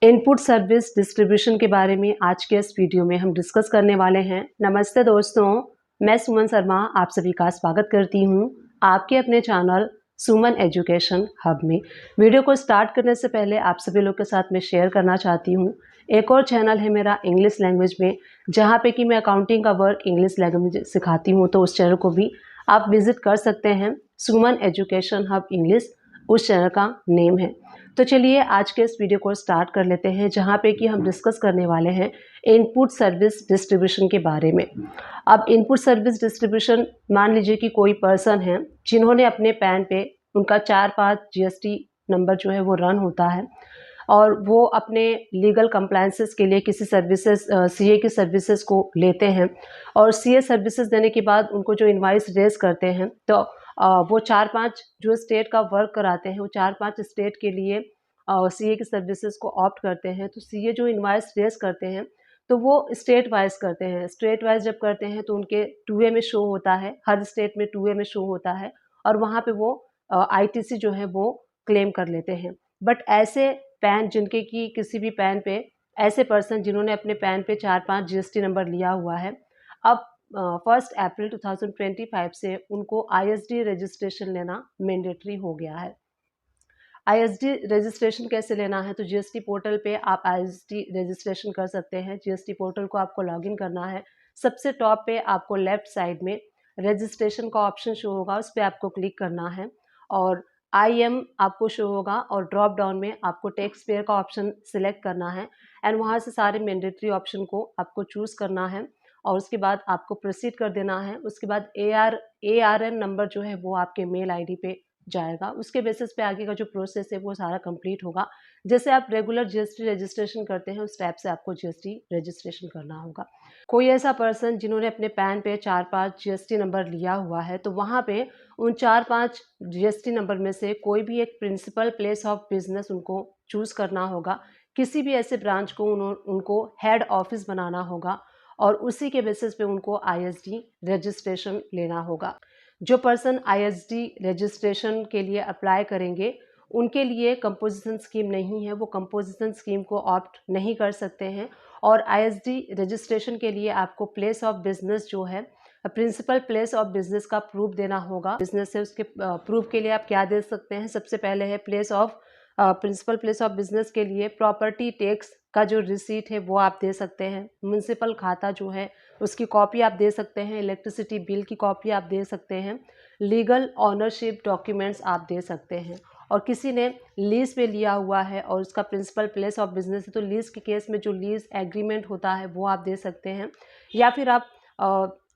Input service distribution के बारे में आज के इस वीडियो में हम डिस्कस करने वाले हैं। नमस्ते दोस्तों, मैं सुमन शर्मा आप सभी का स्वागत करती हूं आपके अपने चैनल सुमन एजुकेशन हब में। वीडियो को स्टार्ट करने से पहले आप सभी लोग के साथ में शेयर करना चाहती हूं, एक और चैनल है मेरा इंग्लिश लैंग्वेज में, जहां पे कि मैं अकाउंटिंग का वर्क इंग्लिश लैंग्वेज सिखाती हूं, तो उस चैनल को भी आप विजिट कर सकते हैं। सुमन एजुकेशन हब इंग्लिश उस चैनल का नेम है। तो चलिए आज के इस वीडियो को स्टार्ट कर लेते हैं, जहाँ पे कि हम डिस्कस करने वाले हैं इनपुट सर्विस डिस्ट्रीब्यूशन के बारे में। अब इनपुट सर्विस डिस्ट्रीब्यूशन, मान लीजिए कि कोई पर्सन है जिन्होंने अपने पैन पे उनका 4-5 जीएसटी नंबर जो है वो रन होता है, और वो अपने लीगल कंप्लायंसेस के लिए किसी सर्विसेज सीए की सर्विसेज को लेते हैं, और सीए सर्विसेज देने के बाद उनको जो इनवाइस रेज करते हैं, तो वो 4-5 जो स्टेट का वर्क कराते हैं, वो 4-5 स्टेट के लिए सीए की सर्विसेज को ऑप्ट करते हैं। तो सीए जो इनवाइस रेज करते हैं, तो वो स्टेट वाइज करते हैं। स्टेट वाइज जब करते हैं तो उनके 2A में शो होता है, हर स्टेट में 2A में शो होता है, और वहाँ पे वो आईटीसी जो है वो क्लेम कर लेते हैं। बट ऐसे पैन जिनके कि किसी भी पैन पे, ऐसे पर्सन जिन्होंने अपने पैन पे 4-5 जीएसटी नंबर लिया हुआ है, अब 1 अप्रैल 2025 से उनको आईएसडी रजिस्ट्रेशन लेना मैंडेटरी हो गया है। आईएसडी रजिस्ट्रेशन कैसे लेना है? तो जीएसटी पोर्टल पे आप आईएसडी रजिस्ट्रेशन कर सकते हैं। जीएसटी पोर्टल को आपको लॉगिन करना है। सबसे टॉप पे आपको लेफ्ट साइड में रजिस्ट्रेशन का ऑप्शन शो होगा, उस पर आपको क्लिक करना है, और आईएम आपको शो होगा, और ड्रॉप डाउन में आपको टैक्स पेयर का ऑप्शन सिलेक्ट करना है, एंड वहाँ से सारे मैंडेटरी ऑप्शन को आपको चूज़ करना है, और उसके बाद आपको प्रोसीड कर देना है। उसके बाद ARN नंबर जो है वो आपके मेल आईडी पे जाएगा। उसके बेसिस पे आगे का जो प्रोसेस है वो सारा कंप्लीट होगा। जैसे आप रेगुलर जीएसटी रजिस्ट्रेशन करते हैं, उस टाइप से आपको जीएसटी रजिस्ट्रेशन करना होगा। कोई ऐसा पर्सन जिन्होंने अपने पैन पे 4-5 जीएसटी नंबर लिया हुआ है, तो वहाँ पे उन 4-5 जीएसटी नंबर में से कोई भी एक प्रिंसिपल प्लेस ऑफ बिजनेस उनको चूज़ करना होगा। किसी भी ऐसे ब्रांच को उनको हेड ऑफिस बनाना होगा, और उसी के बेसिस पे उनको आईएसडी रजिस्ट्रेशन लेना होगा। जो पर्सन आईएसडी रजिस्ट्रेशन के लिए अप्लाई करेंगे, उनके लिए कंपोजिशन स्कीम नहीं है, वो कंपोजिशन स्कीम को ऑप्ट नहीं कर सकते हैं। और आईएसडी रजिस्ट्रेशन के लिए आपको प्लेस ऑफ बिजनेस जो है, प्रिंसिपल प्लेस ऑफ बिजनेस का प्रूफ देना होगा। बिजनेस है उसके प्रूफ के लिए आप क्या दे सकते हैं? सबसे पहले है place of principal place of business के लिए प्रॉपर्टी टैक्स का जो रिसीट है वो आप दे सकते हैं। म्युनिसिपल खाता जो है उसकी कॉपी आप दे सकते हैं। इलेक्ट्रिसिटी बिल की कॉपी आप दे सकते हैं। लीगल ऑनरशिप डॉक्यूमेंट्स आप दे सकते हैं। और किसी ने लीज पे लिया हुआ है और उसका प्रिंसिपल प्लेस ऑफ बिजनेस है, तो लीज के केस में जो लीज एग्रीमेंट होता है वो आप दे सकते हैं। या फिर आप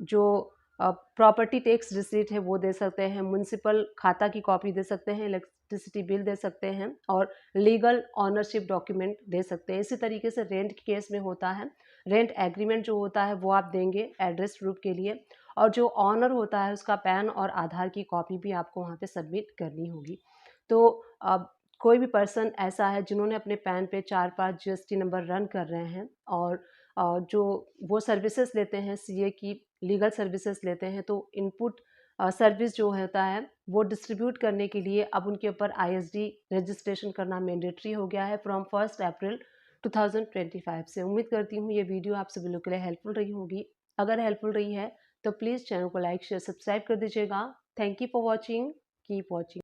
जो प्रॉपर्टी टैक्स रिसीट है वो दे सकते हैं। म्युनिसिपल खाता की कॉपी दे सकते हैं। इलेक्ट्रिसिटी बिल दे सकते हैं, और लीगल ऑनरशिप डॉक्यूमेंट दे सकते हैं। इसी तरीके से रेंट के केस में होता है, रेंट एग्रीमेंट जो होता है वो आप देंगे एड्रेस प्रूफ के लिए, और जो ऑनर होता है उसका पैन और आधार की कॉपी भी आपको वहाँ पे सबमिट करनी होगी। तो अब कोई भी पर्सन ऐसा है जिन्होंने अपने पैन पे 4-5 जीएसटी नंबर रन कर रहे हैं, और जो वो सर्विसेज लेते हैं सीए की, लीगल सर्विसेज लेते हैं, तो इनपुट सर्विस जो होता है वो डिस्ट्रीब्यूट करने के लिए अब उनके ऊपर आईएसडी रजिस्ट्रेशन करना मैंडेटरी हो गया है फ्रॉम 1 अप्रैल 2025 से। उम्मीद करती हूँ ये वीडियो आप सभी लोग के लिए हेल्पफुल रही होगी। अगर हेल्पफुल रही है तो प्लीज़ चैनल को लाइक शेयर सब्सक्राइब कर दीजिएगा। Thank you for watching, keep watching.